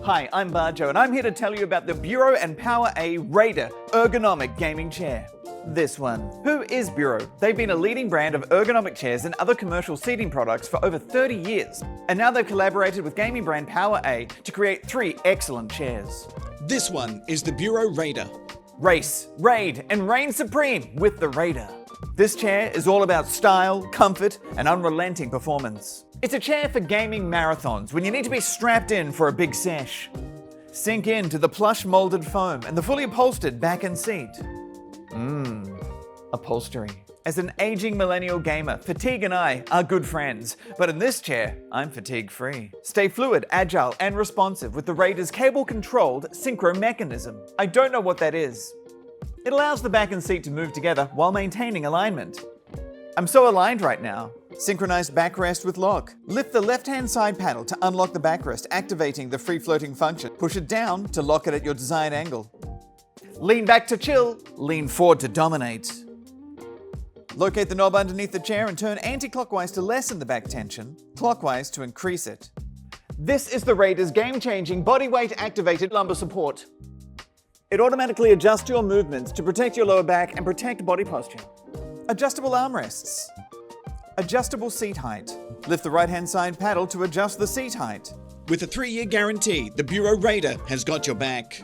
Hi, I'm Barjo, and I'm here to tell you about the Buro and PowerA Raider Ergonomic Gaming Chair. This one. Who is Buro? They've been a leading brand of ergonomic chairs and other commercial seating products for over 30 years. And now they've collaborated with gaming brand PowerA to create 3 excellent chairs. This one is the Buro Raider. Race, raid, and reign supreme with the Raider. This chair is all about style, comfort, and unrelenting performance. It's a chair for gaming marathons when you need to be strapped in for a big sesh. Sink into the plush molded foam and the fully upholstered back and seat. Upholstery. As an aging millennial gamer, fatigue and I are good friends, but in this chair, I'm fatigue-free. Stay fluid, agile, and responsive with the Raider's cable-controlled synchro mechanism. I don't know what that is. It allows the back and seat to move together while maintaining alignment. I'm so aligned right now. Synchronized backrest with lock. Lift the left-hand side panel to unlock the backrest, activating the free-floating function. Push it down to lock it at your desired angle. Lean back to chill, lean forward to dominate. Locate the knob underneath the chair and turn anti-clockwise to lessen the back tension, clockwise to increase it. This is the Raider's game-changing bodyweight activated lumbar support. It automatically adjusts your movements to protect your lower back and protect body posture. Adjustable armrests. Adjustable seat height. Lift the right-hand side paddle to adjust the seat height. With a 3-year guarantee, the Buro Raider has got your back.